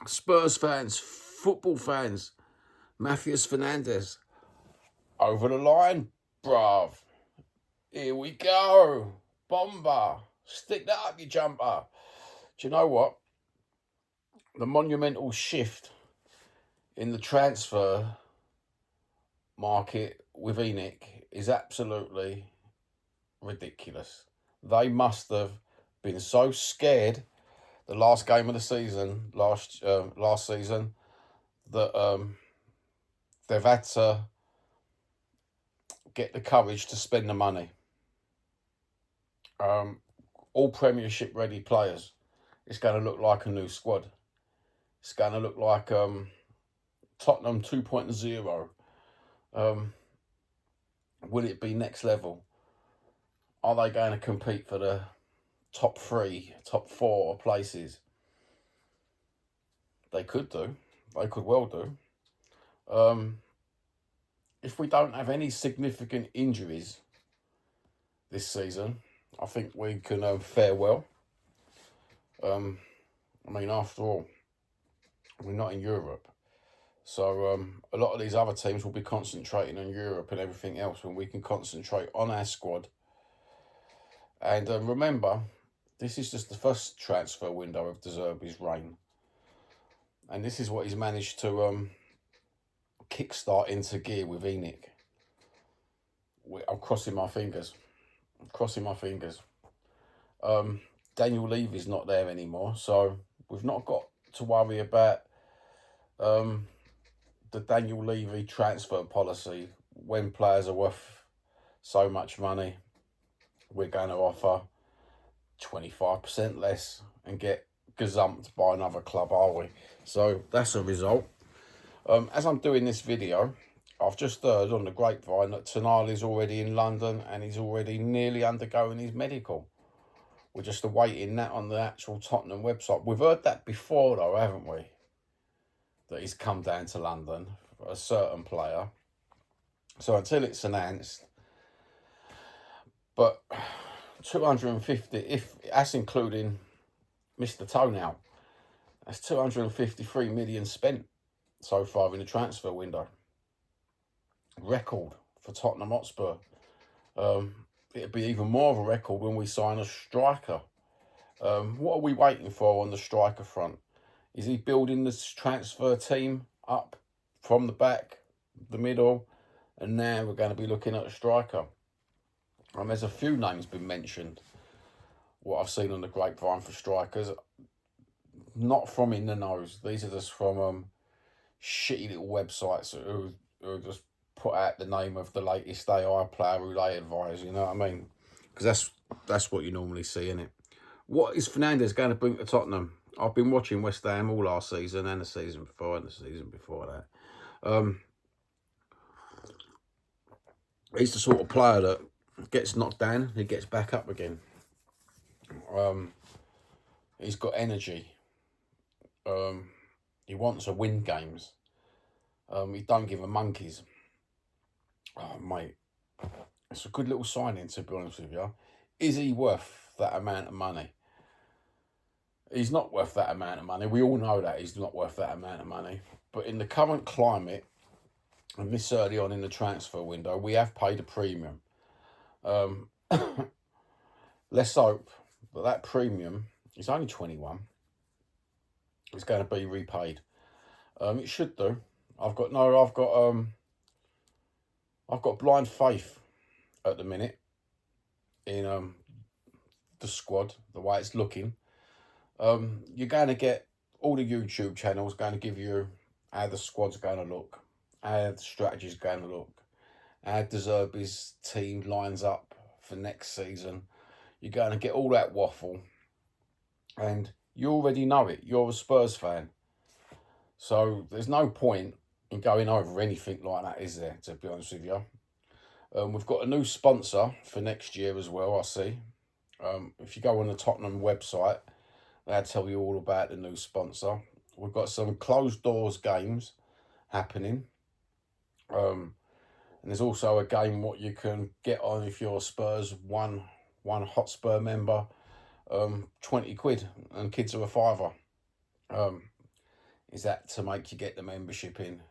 Spurs fans, football fans, Matthias Fernandes, over the line, bruv. Here we go. Bomber. Stick that up, you jumper. Do you know what? The monumental shift in the transfer market with Enoch is absolutely ridiculous. They must have been so scared the last game of the season, last season, that they've had to get the courage to spend the money. All Premiership ready players. It's going to look like a new squad. It's going to look like Tottenham 2.0. Will it be next level? Are they going to compete for the top 3, top 4 places? They could do. They could well do. If we don't have any significant injuries this season, I think we can fare well. After all, we're not in Europe. So a lot of these other teams will be concentrating on Europe and everything else when we can concentrate on our squad. And remember, this is just the first transfer window of De Zerbi's reign. And this is what he's managed to kickstart into gear with Enoch. I'm crossing my fingers. Daniel Levy's not there anymore, so we've not got to worry about the Daniel Levy transfer policy. When players are worth so much money, we're going to offer 25% less and get gazumped by another club, are we? So that's a result. As I'm doing this video, I've just heard on the grapevine that Tonali's already in London and he's already nearly undergoing his medical. We're just awaiting that on the actual Tottenham website. We've heard that before though, haven't we? That he's come down to London for a certain player. So until it's announced, but 250, if that's including Mr. Toenail, that's 253 million spent so far in the transfer window. Record for Tottenham Hotspur. It'll be even more of a record when we sign a striker. What are we waiting for on the striker front? Is he building this transfer team up from the back, the middle, and now we're going to be looking at a striker? There's a few names been mentioned, what I've seen on the grapevine for strikers. Not from in the nose. These are just from shitty little websites who just put out the name of the latest AI player who they advise, you know what I mean? Because that's what you normally see, innit? What is Fernandes going to bring to Tottenham? I've been watching West Ham all last season and the season before and the season before that. He's the sort of player that gets knocked down, he gets back up again. He's got energy. He wants to win games. He don't give a monkeys. Oh, mate, it's a good little signing, to be honest with you. Is he worth that amount of money? He's not worth that amount of money. We all know that he's not worth that amount of money. But in the current climate, and this early on in the transfer window, we have paid a premium. Let's hope that premium is only 21. It's going to be repaid. It should do. I've got blind faith at the minute in the squad, the way it's looking. You're going to get all the YouTube channels going to give you how the squad's going to look, how the strategy's going to look, how De Zerbi's team lines up for next season. You're going to get all that waffle, and you already know it. You're a Spurs fan, so there's no point in going over anything like that, is there, to be honest with you? We've got a new sponsor for next year as well, I see. If you go on the Tottenham website, they'll tell you all about the new sponsor. We've got some closed doors games happening. And there's also a game what you can get on if you're a Spurs one Hotspur member, 20 quid, and kids are a fiver. Is that to make you get the membership in?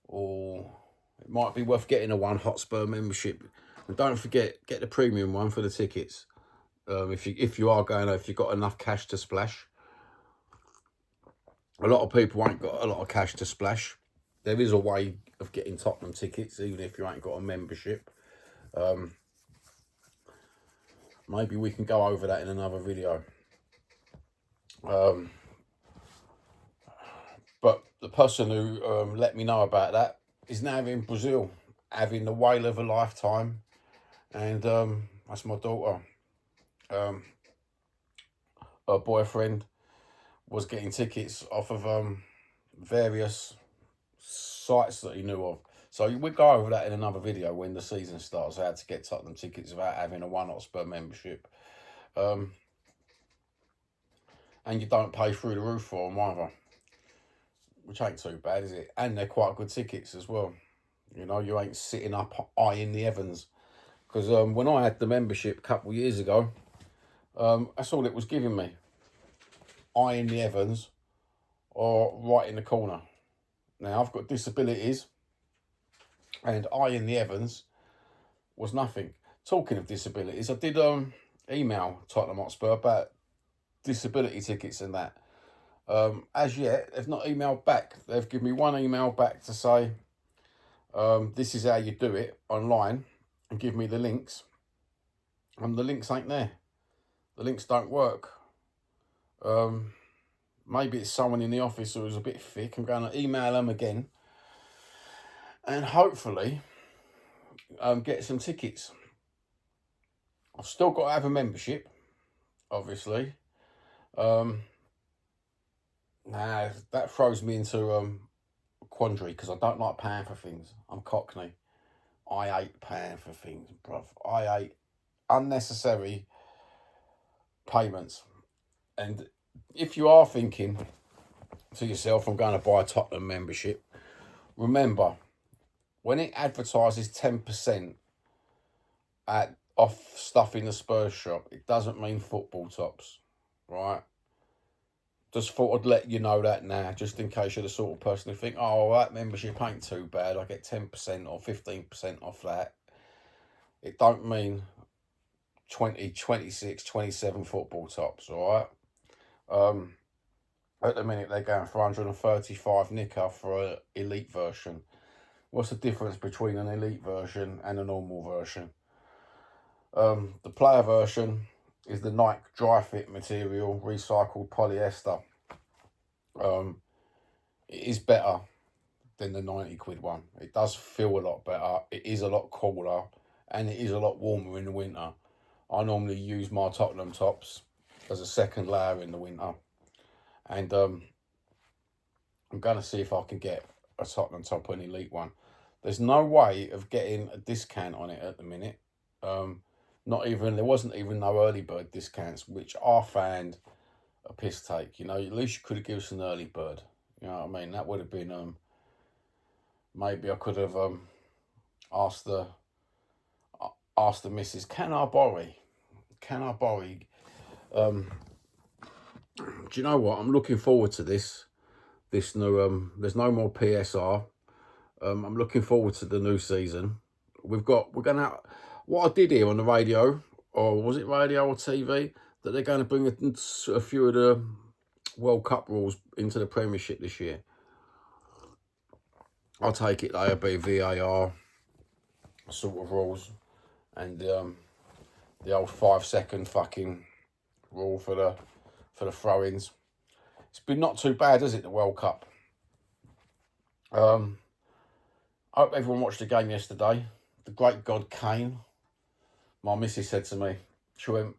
Or it might be worth getting a One Hotspur membership. And don't forget, get the premium one for the tickets. If you are going, if you've got enough cash to splash. A lot of people ain't got a lot of cash to splash. There is a way of getting Tottenham tickets, even if you ain't got a membership. Maybe we can go over that in another video. But the person who let me know about that is now in Brazil, having the whale of a lifetime. And that's my daughter. Her boyfriend was getting tickets off of various sites that he knew of. So we'll go over that in another video when the season starts, how to get Tottenham tickets without having a One Hotspur membership. And you don't pay through the roof for them either, which ain't too bad, is it? And they're quite good tickets as well. You know, you ain't sitting up eyeing the heavens. Because when I had the membership a couple of years ago, that's all it was giving me. Eyeing the heavens or right in the corner. Now, I've got disabilities, and eyeing the heavens was nothing. Talking of disabilities, I did email Tottenham Hotspur about disability tickets and that. As yet, they've not emailed back. They've given me one email back to say, this is how you do it online, and give me the links. And the links ain't there. The links don't work. Maybe it's someone in the office who was a bit thick. I'm going to email them again. And hopefully get some tickets. I've still got to have a membership, obviously. Now, that throws me into a quandary because I don't like paying for things. I'm Cockney. I hate paying for things, bruv. I hate unnecessary payments. And if you are thinking to yourself, I'm going to buy a Tottenham membership, remember, when it advertises 10% off stuff in the Spurs shop, it doesn't mean football tops, right? Just thought I'd let you know that now, just in case you're the sort of person who think, oh, that membership ain't too bad, I get 10% or 15% off that. It don't mean 20, 26, 27 football tops, all right? At the minute, they're going for 135 nicker for an elite version. What's the difference between an elite version and a normal version? The player version is the Nike dry fit material, recycled polyester. It is better than the 90 quid one. It does feel a lot better. It is a lot cooler, and it is a lot warmer in the winter. I normally use my Tottenham tops as a second layer in the winter. And I'm going to see if I can get a Tottenham top, an elite one. There's no way of getting a discount on it at the minute. There wasn't even no early bird discounts, which I found a piss take. You know, at least you could have given us an early bird. You know what I mean? That would have been, maybe I could have asked the missus, can I borrow? Do you know what? I'm looking forward to this new, there's no more PSR. I'm looking forward to the new season. What I did hear on the radio, or was it radio or TV, that they're going to bring a few of the World Cup rules into the Premiership this year. I'll take it they'll be VAR sort of rules, and the old 5-second fucking rule for the throw-ins. It's been not too bad, has it, the World Cup? I hope everyone watched the game yesterday. The great God Kane. My missus said to me, she went,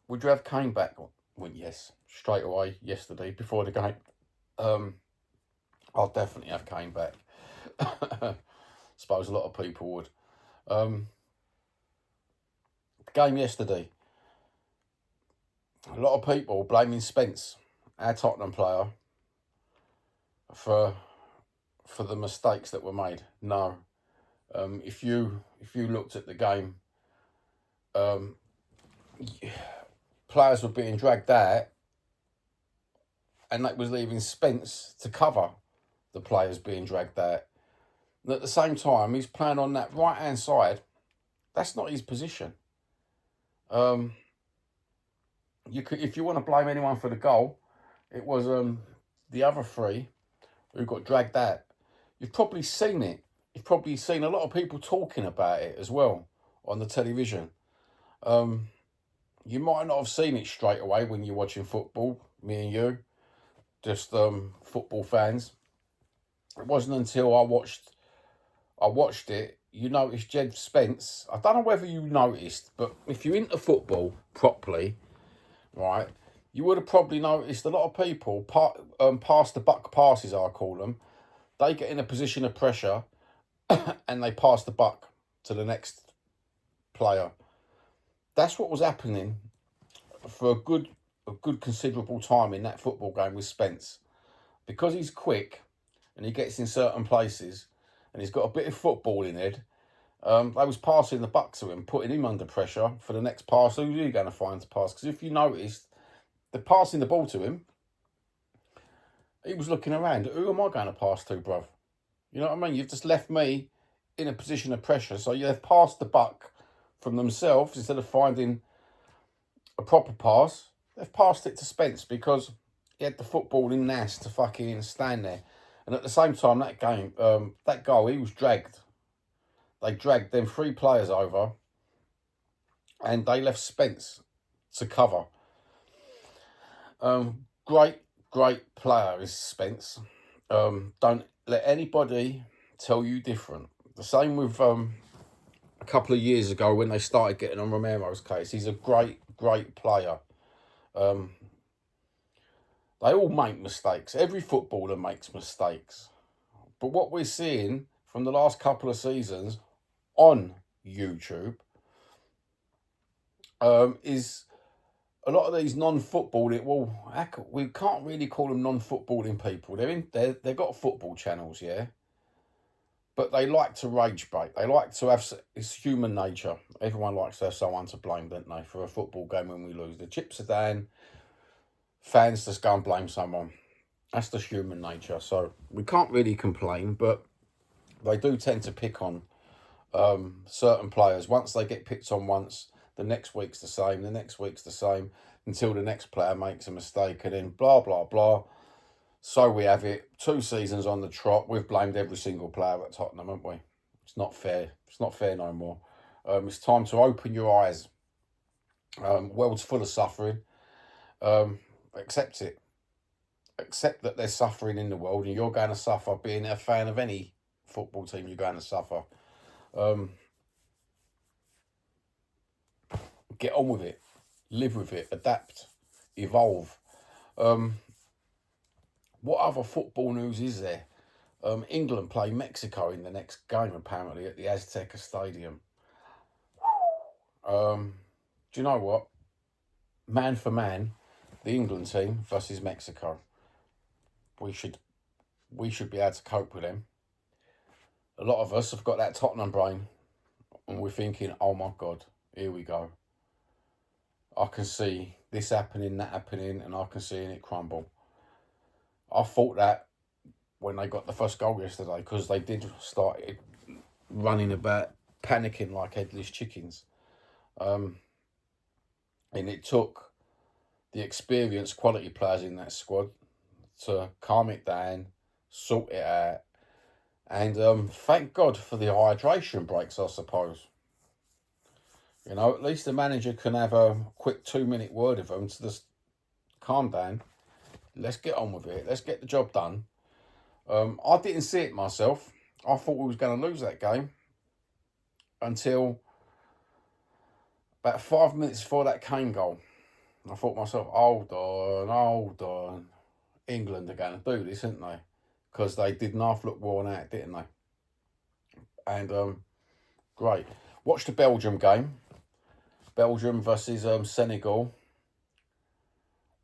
would you have Kane back? I went, yes, straight away yesterday before the game. I'll definitely have Kane back. Suppose a lot of people would. The game yesterday, a lot of people blaming Spence, our Tottenham player, for the mistakes that were made. No. If you looked at the game, players were being dragged out and that was leaving Spence to cover the players being dragged out. And at the same time, he's playing on that right-hand side. That's not his position. You could, if you want to blame anyone for the goal, it was the other three who got dragged out. You've probably seen it. You've probably seen a lot of people talking about it as well on the television. You might not have seen it straight away when you're watching football, me and you, just football fans. It wasn't until I watched it, you noticed Jed Spence. I don't know whether you noticed, but if you're into football properly, right, you would have probably noticed a lot of people pass the buck passes, I call them. They get in a position of pressure and they pass the buck to the next player. That's what was happening for a good considerable time in that football game with Spence. Because he's quick and he gets in certain places and he's got a bit of football in head, they was passing the buck to him, putting him under pressure for the next pass. Who are you going to find to pass? Because if you noticed, they're passing the ball to him. He was looking around. Who am I going to pass to, bruv? You know what I mean? You've just left me in a position of pressure. So they've passed the buck from themselves instead of finding a proper pass. They've passed it to Spence because he had the football in Nas to fucking stand there. And at the same time, that goal, he was dragged. They dragged them three players over and they left Spence to cover. Great player is Spence. Don't let anybody tell you different. The same with a couple of years ago when they started getting on Romero's case. He's a great player. They all make mistakes. Every footballer makes mistakes. But what we're seeing from the last couple of seasons on YouTube is a lot of these non-footballing. Well, we can't really call them non-footballing people. They've got football channels, yeah. But they like to rage bait. They like to have. It's human nature. Everyone likes to have someone to blame, don't they, for a football game when we lose. The chips are down. Fans just go and blame someone. That's just human nature. So we can't really complain, but they do tend to pick on certain players. Once they get picked on once, the next week's the same, the next week's the same, until the next player makes a mistake, and then blah, blah, blah. So we have it. 2 seasons on the trot. We've blamed every single player at Tottenham, haven't we? It's not fair. It's not fair no more. It's time to open your eyes. World's full of suffering. Accept it. Accept that there's suffering in the world and you're going to suffer. Being a fan of any football team, you're going to suffer. Get on with it. Live with it. Adapt. Evolve. What other football news is there? England play Mexico in the next game, apparently, at the Azteca Stadium. Do you know what? Man for man, the England team versus Mexico. We should be able to cope with them. A lot of us have got that Tottenham brain, and we're thinking, oh my God, here we go. I can see this happening, that happening, and I can see it crumble. I thought that when they got the first goal yesterday, because they did start running about, panicking like headless chickens. And it took the experienced quality players in that squad to calm it down, sort it out, and thank God for the hydration breaks, I suppose. You know, at least the manager can have a quick 2-minute word with them to just calm down. Let's get on with it. Let's get the job done. I didn't see it myself. I thought we was going to lose that game until about 5 minutes before that Kane goal. I thought to myself, hold on. England are going to do this, aren't they? Because they didn't half look worn out, didn't they? And great. Watched the Belgium game. Belgium versus Senegal.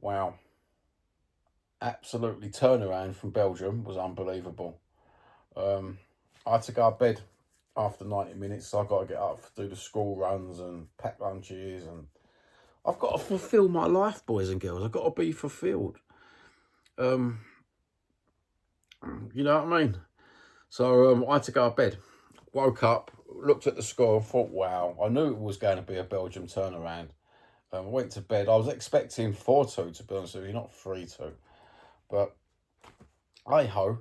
Wow. Absolutely turnaround from Belgium was unbelievable. I had to go to bed after 90 minutes, so I've got to get up, do the school runs and pack lunches, and I've got to fulfil my life, boys and girls. I've got to be fulfilled. You know what I mean? So I had to go to bed. Woke up, looked at the score, and thought, wow, I knew it was going to be a Belgium turnaround. Went to bed. I was expecting 4-2, to be honest with you, not 3-2. But, hey ho.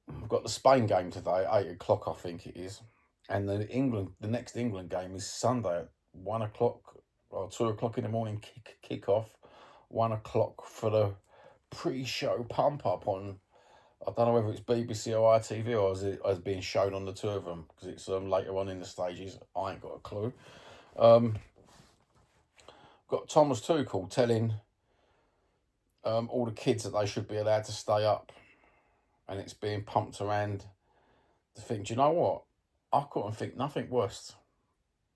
We've got the Spain game today, 8 o'clock, I think it is. And the next England game is Sunday at 1 o'clock or 2 o'clock in the morning, kick off. 1 o'clock for the pre-show pump up on, I don't know whether it's BBC or ITV or is it as being shown on the two of them, because it's later on in the stages. I ain't got a clue. Got Thomas Tuchel telling all the kids that they should be allowed to stay up, and it's being pumped around the thing. Do you know what? I couldn't think nothing worse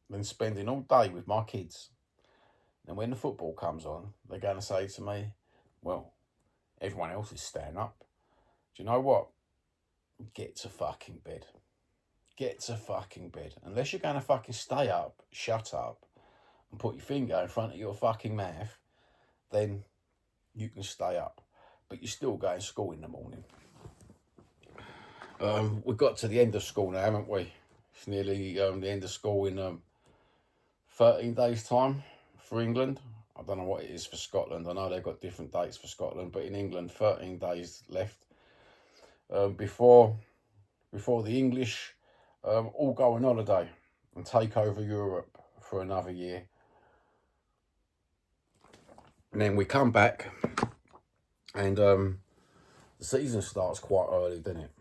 than spending all day with my kids, and when the football comes on, they're going to say to me, well, everyone else is staying up. Do you know what? Get to fucking bed. Get to fucking bed. Unless you're going to fucking stay up, shut up, and put your finger in front of your fucking mouth, then you can stay up. But you're still going to school in the morning. We've got to the end of school now, haven't we? It's nearly the end of school in 13 days' time for England. I don't know what it is for Scotland. I know they've got different dates for Scotland, but in England, 13 days left before the English all go on holiday and take over Europe for another year. And then we come back, and the season starts quite early, doesn't it?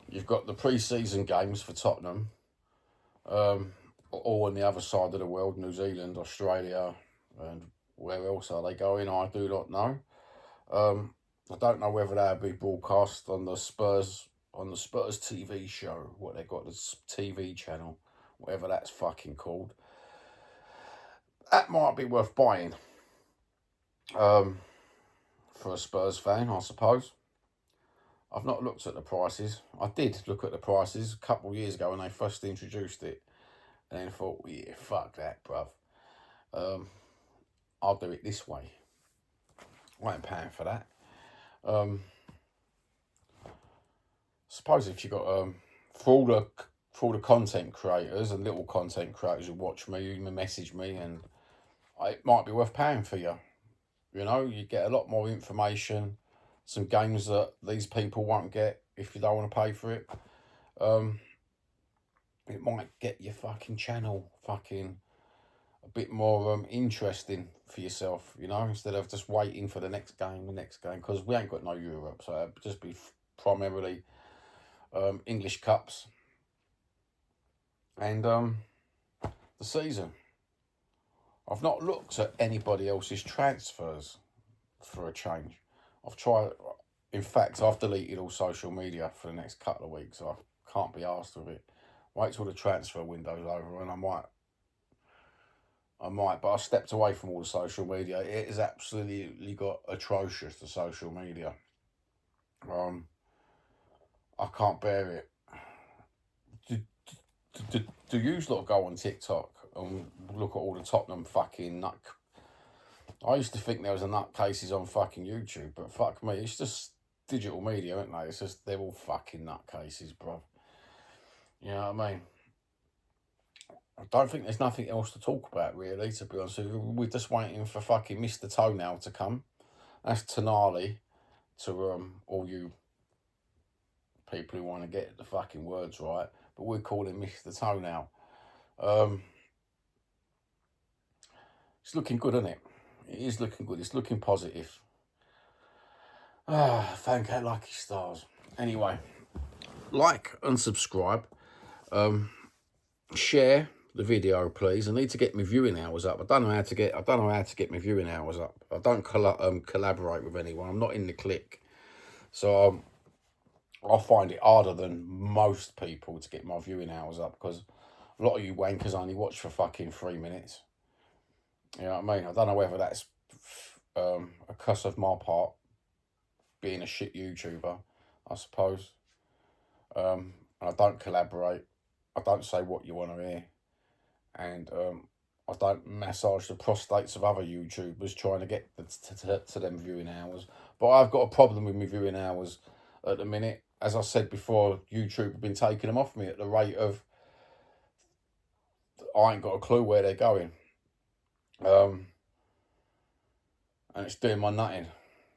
You've got the pre-season games for Tottenham, all on the other side of the world, New Zealand, Australia, and where else are they going? I do not know. I don't know whether they'll be broadcast on the Spurs TV show, what they got, the TV channel, whatever that's fucking called. That might be worth buying for a Spurs fan, I suppose. I've not looked at the prices. I did look at the prices a couple of years ago when they first introduced it, and then thought, well, yeah, fuck that, bruv. I'll do it this way. I ain't paying for that. Suppose if you got for all the content creators and little content creators who watch me, who message me, and it might be worth paying for you. You know, you get a lot more information, some games that these people won't get if you don't want to pay for it. It might get your fucking channel fucking a bit more interesting for yourself, you know, instead of just waiting for the next game, because we ain't got no Europe, so it'd just be primarily English Cups and the season. I've not looked at anybody else's transfers for a change. In fact, I've deleted all social media for the next couple of weeks. I can't be arsed with it. Wait till the transfer window's over and I might, but I stepped away from all the social media. It is absolutely got atrocious, the social media. I can't bear it. Do you lot go on TikTok and look at all the Tottenham fucking nut? I used to think there was a nutcases on fucking YouTube, but fuck me, it's just digital media, isn't they? It's just, they're all fucking nutcases, bro. You know what I mean? I don't think there's nothing else to talk about, really, to be honest with you. We're just waiting for fucking Mr. Toenail to come. That's Tonali to all you people who want to get the fucking words right, but we're calling Mr. Toenail. It's looking good, isn't it? It is looking good. It's looking positive. Thank our lucky stars. Anyway, like and subscribe. Share the video, please. I need to get my viewing hours up. I don't know how to get my viewing hours up. I don't collaborate with anyone. I'm not in the clique, so I find it harder than most people to get my viewing hours up, because a lot of you wankers only watch for fucking 3 minutes. You know what I mean? I don't know whether that's a cuss of my part, being a shit YouTuber, I suppose. I don't collaborate. I don't say what you want to hear. And I don't massage the prostates of other YouTubers trying to get to them viewing hours. But I've got a problem with my viewing hours at the minute. As I said before, YouTube have been taking them off me at the rate of, I ain't got a clue where they're going. And it's doing my nutting.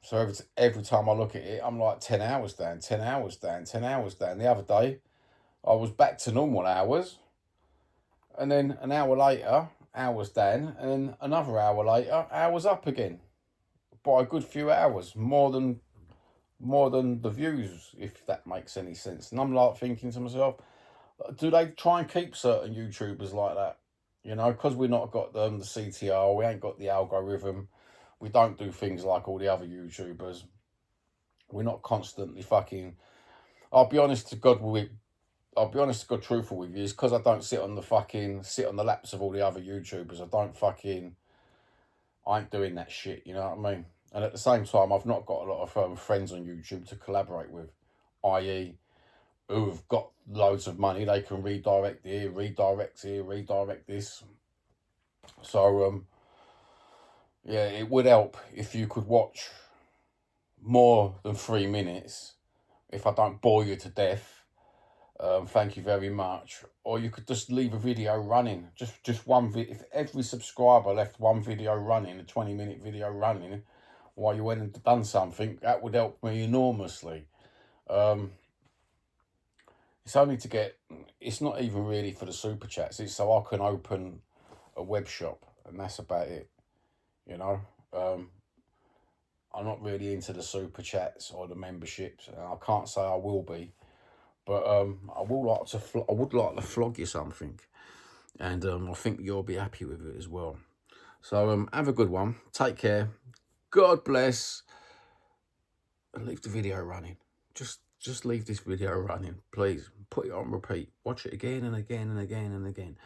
So every time I look at it, I'm like 10 hours down, 10 hours down, 10 hours down. The other day, I was back to normal hours. And then an hour later, hours down. And then another hour later, hours up again. By a good few hours. More than the views, if that makes any sense. And I'm like thinking to myself, do they try and keep certain YouTubers like that? You know, because we've not got the CTR, we ain't got the algorithm, we don't do things like all the other YouTubers. We're not constantly fucking. I'll be honest to God, truthful with you, is because I don't sit on the laps of all the other YouTubers. I ain't doing that shit. You know what I mean? And at the same time, I've not got a lot of friends on YouTube to collaborate with, i.e., who have got loads of money. They can redirect here, redirect this. So, yeah, it would help if you could watch more than 3 minutes. If I don't bore you to death, thank you very much. Or you could just leave a video running. Just one video. If every subscriber left one video running, a 20-minute video running, while you went and done something, that would help me enormously. It's only to get, it's not even really for the super chats. It's so I can open a web shop, and that's about it. You know, I'm not really into the super chats or the memberships, and I can't say I will be, but I would like to flog you something, and I think you'll be happy with it as well. So have a good one. Take care. God bless. And leave the video running. Just leave this video running, please. Put it on repeat. Watch it again and again and again and again.